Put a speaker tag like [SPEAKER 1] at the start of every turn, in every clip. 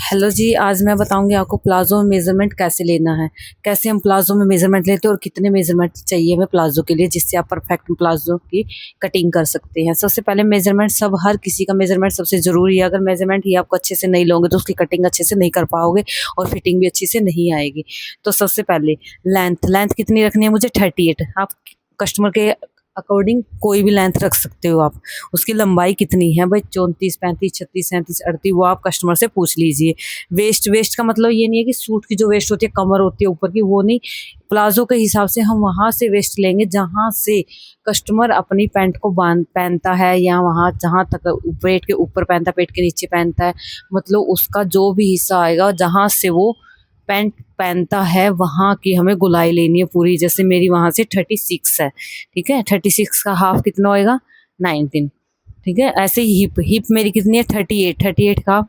[SPEAKER 1] Hello जी, आज मैं बताऊंगी आपको प्लाज़ो में मेज़रमेंट कैसे लेना है। कैसे हम प्लाज़ो में मेज़रमेंट लेते हैं और कितने मेज़रमेंट चाहिए हमें प्लाज़ो के लिए, जिससे आप परफेक्ट प्लाज़ो की कटिंग कर सकते हैं। सबसे पहले मेज़रमेंट हर किसी का मेज़रमेंट सबसे ज़रूरी है। अगर मेज़रमेंट ही आपको अच्छे से नहीं लोगे तो उसकी कटिंग अच्छे से नहीं कर पाओगे और फिटिंग भी अच्छी से नहीं आएगी। तो सबसे पहले लेंथ कितनी रखनी है मुझे 38। आप कस्टमर के अकॉर्डिंग कोई भी लेंथ रख सकते हो आप। उसकी लंबाई कितनी है भाई, 34, 35, 36, 37, 38, वो आप कस्टमर से पूछ लीजिए। वेस्ट का मतलब ये नहीं है कि सूट की जो वेस्ट होती है कमर होती है ऊपर की, वो नहीं। प्लाजो के हिसाब से हम वहाँ से वेस्ट लेंगे जहाँ से कस्टमर अपनी पैंट को बांध पहनता है, या वहाँ जहाँ तक पेट के ऊपर पहनता है, पेट के नीचे पहनता है, मतलब उसका जो भी हिस्सा आएगा जहाँ से वो पैंट पहनता है वहाँ की हमें गुलाई लेनी है पूरी। जैसे मेरी वहाँ से 36 है, ठीक है। 36 का हाफ कितना होएगा, 19, ठीक है। ऐसे ही हिप मेरी कितनी है, 38 का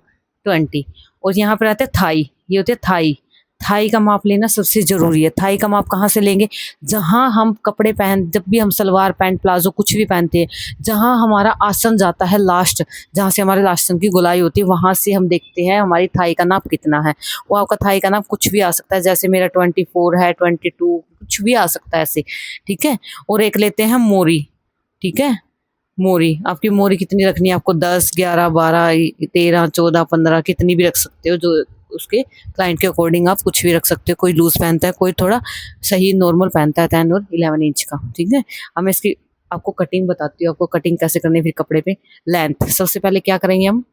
[SPEAKER 1] 20। और यहाँ पर आते हैं थाई, ये होते हैं थाई। थाई का माप लेना सबसे ज़रूरी है। थाई का माप कहाँ से लेंगे, जहाँ हम कपड़े जब भी हम सलवार पैंट प्लाजो कुछ भी पहनते हैं, जहाँ हमारा आसन जाता है लास्ट, जहाँ से हमारे आसन की गोलाई होती है, वहाँ से हम देखते हैं हमारी थाई का नाप कितना है। वो आपका थाई का नाप कुछ भी आ सकता है, जैसे मेरा 24 है, 22, कुछ भी आ सकता है ऐसे, ठीक है। और एक लेते हैं मोरी, ठीक है। मोरी, आपकी मोरी कितनी रखनी है आपको, 10, 11, 12, 13, 14, 15, कितनी भी रख सकते हो। जो उसके क्लाइंट के अकॉर्डिंग आप कुछ भी रख सकते हो। कोई लूज पहनता है, कोई थोड़ा सही नॉर्मल पहनता है 10 और 11 इंच का, ठीक है। अब मैं इसकी आपको कटिंग बताती हूँ, आपको कटिंग कैसे करनी है फिर कपड़े पे। लेंथ सबसे पहले क्या करेंगे, हम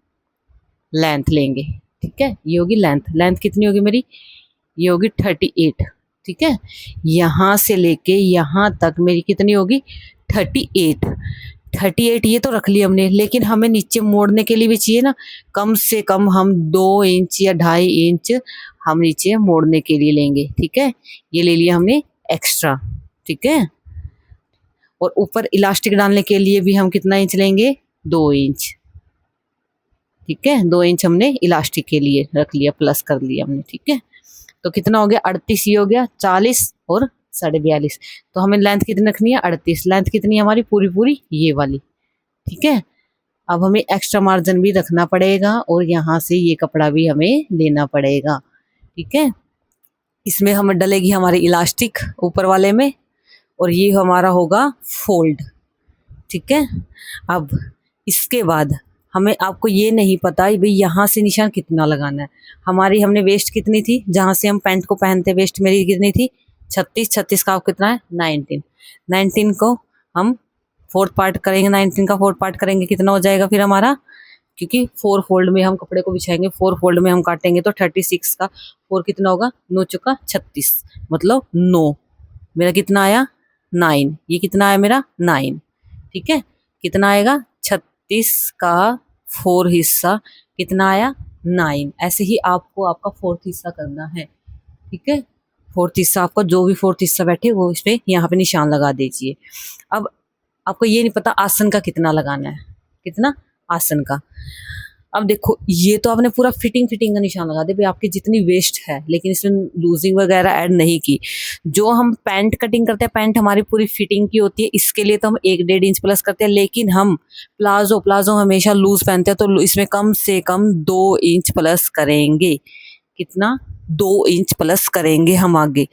[SPEAKER 1] लेंथ लेंगे, ठीक है। ये होगी लेंथ कितनी होगी मेरी, ये होगी 38, ठीक है। यहाँ से लेके यहाँ तक मेरी कितनी होगी, 38। 38 ये तो रख लिया हमने, लेकिन हमें नीचे मोड़ने के लिए भी चाहिए ना, कम से कम हम 2 इंच या 2.5 इंच हम नीचे मोड़ने के लिए लेंगे, ठीक है। ये ले लिया हमने एक्स्ट्रा, ठीक है। और ऊपर इलास्टिक डालने के लिए भी हम कितना इंच लेंगे, 2 इंच, ठीक है। 2 इंच हमने इलास्टिक के लिए रख लिया, प्लस कर लिया हमने, ठीक है। तो कितना हो गया, 38, ये हो गया 40 और 42.5। तो हमें लेंथ कितनी रखनी है, 38। लेंथ कितनी है हमारी, पूरी पूरी ये वाली, ठीक है। अब हमें एक्स्ट्रा मार्जिन भी रखना पड़ेगा और यहाँ से ये कपड़ा भी हमें लेना पड़ेगा, ठीक है। इसमें हमें डलेगी हमारी इलास्टिक ऊपर वाले में, और ये हमारा होगा फोल्ड, ठीक है। अब इसके बाद हमें, आपको ये नहीं पता भाई यहाँ से निशान कितना लगाना है। हमारी हमने वेस्ट कितनी थी, जहाँ से हम पैंट को पहनते, वेस्ट मेरी कितनी थी, 36 का कितना है, 19 को हम फोर्थ पार्ट करेंगे। 19 का फोर्थ पार्ट करेंगे, कितना हो जाएगा फिर हमारा, क्योंकि 4 फोल्ड में हम कपड़े को बिछाएंगे, 4 फोल्ड में हम काटेंगे, तो 36 का 4 कितना होगा, 9 चौका 36, मतलब 9। मेरा कितना आया, 9। ये कितना आया मेरा, 9, ठीक है। कितना आएगा, 36 का 4 हिस्सा कितना आया, 9। ऐसे ही आपको आपका फोर्थ हिस्सा करना है, ठीक है। फोर्थ हिस्सा आपका जो भी फोर्थ हिस्सा बैठे वो इस पे यहाँ पे निशान लगा दीजिए। अब आपको ये नहीं पता आसन का कितना लगाना है, कितना आसन का। अब देखो, ये तो आपने पूरा फिटिंग का निशान लगा दे भाई आपकी जितनी वेस्ट है, लेकिन इसमें लूजिंग वगैरह ऐड नहीं की। जो हम पैंट कटिंग करते हैं, पैंट हमारी पूरी फिटिंग की होती है, इसके लिए तो हम 1-1.5 इंच प्लस करते हैं। लेकिन हम प्लाजो हमेशा लूज पहनते हैं, तो इसमें कम से कम 2 इंच प्लस करेंगे। कितना, 2 इंच प्लस करेंगे हम आगे।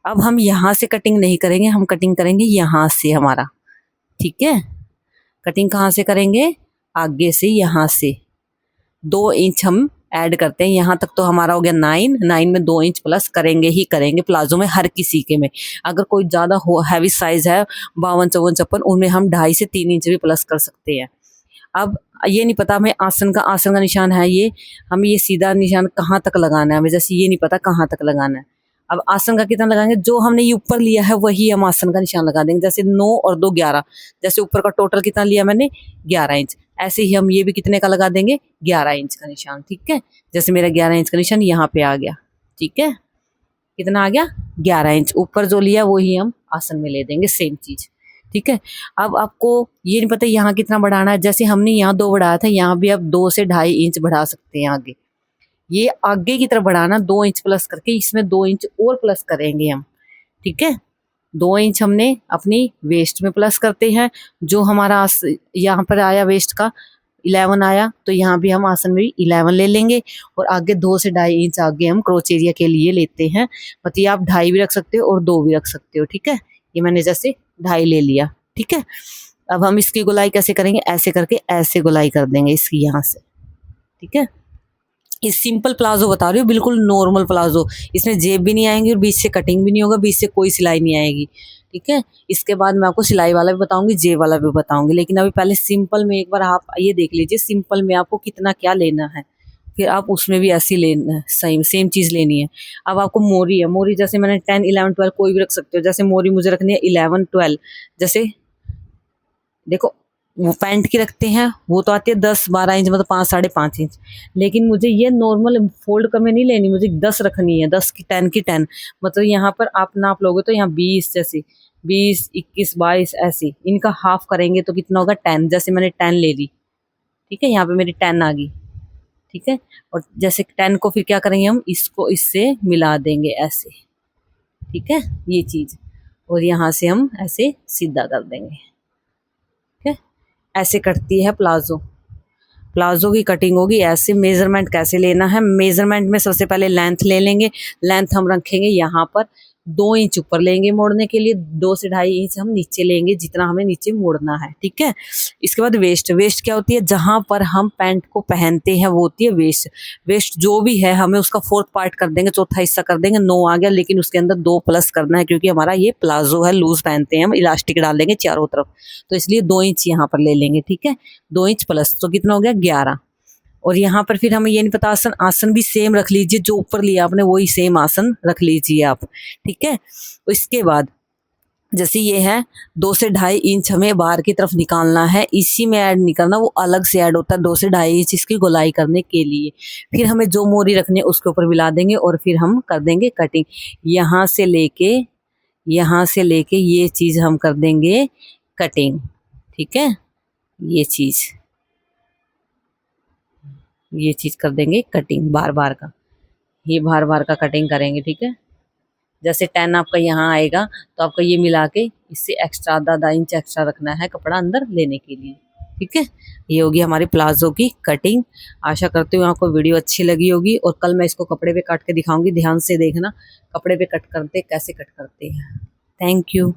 [SPEAKER 1] अब हम यहाँ से कटिंग नहीं करेंगे, हम कटिंग करेंगे यहाँ से हमारा, ठीक है। कटिंग कहाँ से करेंगे, आगे से, यहाँ से 2 इंच हम ऐड करते हैं। यहाँ तक तो हमारा हो गया 9 में 2 इंच प्लस करेंगे ही करेंगे प्लाजो में, हर किसी के में। अगर कोई ज़्यादा हैवी साइज है, 52, 54, 56, उनमें हम 2.5 से 3 इंच भी प्लस कर सकते हैं। अब ये नहीं पता हमें आसन का निशान है ये, हमें ये सीधा निशान कहाँ तक लगाना है, हमें जैसे ये नहीं पता कहाँ तक लगाना है। अब आसन का कितना लगाएंगे, जो हमने ये ऊपर लिया है वही हम आसन का निशान लगा देंगे। जैसे 9 और 2 11, जैसे ऊपर का टोटल कितना लिया मैंने, 11 इंच, ऐसे ही हम ये भी कितने का लगा देंगे, 11 इंच का निशान, ठीक है। जैसे मेरा 11 इंच का निशान यहाँ पे आ गया, ठीक है। कितना आ गया, 11 इंच। ऊपर जो लिया वही हम आसन में ले देंगे, सेम चीज, ठीक है। अब आपको ये नहीं पता यहाँ कितना बढ़ाना है, जैसे हमने यहाँ 2 बढ़ाया था, यहाँ भी आप 2 से 2.5 इंच बढ़ा सकते हैं आगे। ये आगे की तरफ बढ़ाना, 2 इंच प्लस करके इसमें 2 इंच और प्लस करेंगे हम, ठीक है। 2 इंच हमने अपनी वेस्ट में प्लस करते हैं, जो हमारा यहाँ पर आया वेस्ट का 11 आया तो यहाँ भी हम आसन में भी 11 ले लेंगे और आगे 2 से 2.5 इंच आगे हम क्रोच एरिया के लिए लेते हैं। मतलब आप 2.5 भी रख सकते हो और 2 भी रख सकते हो, ठीक है। ये मैंने जैसे 2.5 ले लिया, ठीक है। अब हम इसकी गोलाई कैसे करेंगे, ऐसे करके ऐसे गोलाई कर देंगे इसकी यहाँ से, ठीक है। ये सिंपल प्लाजो बता रही हूँ, बिल्कुल नॉर्मल प्लाजो, इसमें जेब भी नहीं आएंगी और बीच से कटिंग भी नहीं होगा, बीच से कोई सिलाई नहीं आएगी, ठीक है। इसके बाद मैं आपको सिलाई वाला भी बताऊंगी, जेब वाला भी बताऊंगी, लेकिन अभी पहले सिंपल में एक बार आप ये देख लीजिए सिंपल में आपको कितना क्या लेना है, फिर आप उसमें भी ऐसी लेना है, सेम चीज़ लेनी है। अब आपको मोरी है, मोरी जैसे मैंने 10, 11, 12 कोई भी रख सकते हो। जैसे मोरी मुझे रखनी है 11, 12, जैसे देखो वो पैंट की रखते हैं वो तो आती है 10, 12 इंच, मतलब 5, 5.5 इंच। लेकिन मुझे ये नॉर्मल फोल्ड कर में नहीं लेनी, मुझे 10 रखनी है, 10 की 10 की 10। मतलब यहाँ पर आप नाप लोगे तो यहाँ 20, जैसे 20, 21, 22 ऐसी, इनका हाफ करेंगे तो कितना होगा 10। जैसे मैंने 10 ले ली, ठीक है, यहाँ पे मेरी 10 आ गई, ठीक है। और जैसे 10 को फिर क्या करेंगे हम, इसको इससे मिला देंगे ऐसे, ठीक है, ये चीज़। और यहाँ से हम ऐसे सीधा कर देंगे, ठीक है। ऐसे कटती है प्लाजो। प्लाजो की कटिंग होगी ऐसे। मेजरमेंट कैसे लेना है, मेजरमेंट में सबसे पहले लेंथ ले लेंगे। लेंथ हम रखेंगे यहाँ पर 2 इंच ऊपर लेंगे मोड़ने के लिए, 2 से 2.5 इंच हम नीचे लेंगे जितना हमें नीचे मोड़ना है, ठीक है। इसके बाद वेस्ट। वेस्ट क्या होती है, जहाँ पर हम पैंट को पहनते हैं वो होती है वेस्ट। वेस्ट जो भी है हमें उसका 4th पार्ट कर देंगे, चौथा हिस्सा कर देंगे। 9 आ गया, लेकिन उसके अंदर 2 प्लस करना है क्योंकि हमारा ये प्लाजो है, लूज पहनते हैं हम, इलास्टिक डाल देंगे चारों तरफ, तो इसलिए 2 इंच यहाँ पर ले लेंगे, ठीक है। 2 इंच प्लस तो कितना हो गया 11। और यहाँ पर फिर हमें ये नहीं पता, आसन, आसन भी सेम रख लीजिए, जो ऊपर लिया आपने वही सेम आसन रख लीजिए आप, ठीक है। इसके बाद जैसे ये है 2 से 2.5 इंच हमें बाहर की तरफ निकालना है, इसी में ऐड नहीं करना, वो अलग से ऐड होता है 2 से 2.5 इंच इसकी गोलाई करने के लिए। फिर हमें जो मोरी रखनी है उसके ऊपर मिला देंगे और फिर हम कर देंगे कटिंग। यहाँ से लेके ये चीज़ हम कर देंगे कटिंग, ठीक है। ये चीज़ कर देंगे कटिंग बार बार का, ये बार बार का कटिंग करेंगे, ठीक है। जैसे 10 आपका यहाँ आएगा तो आपका ये मिला के इससे एक्स्ट्रा आधा इंच एक्स्ट्रा रखना है कपड़ा अंदर लेने के लिए, ठीक है। ये होगी हमारी प्लाजो की कटिंग। आशा करती हूँ आपको वीडियो अच्छी लगी होगी और कल मैं इसको कपड़े पे काट के दिखाऊंगी, ध्यान से देखना कपड़े पे कट करते कैसे कट करते हैं। Thank you.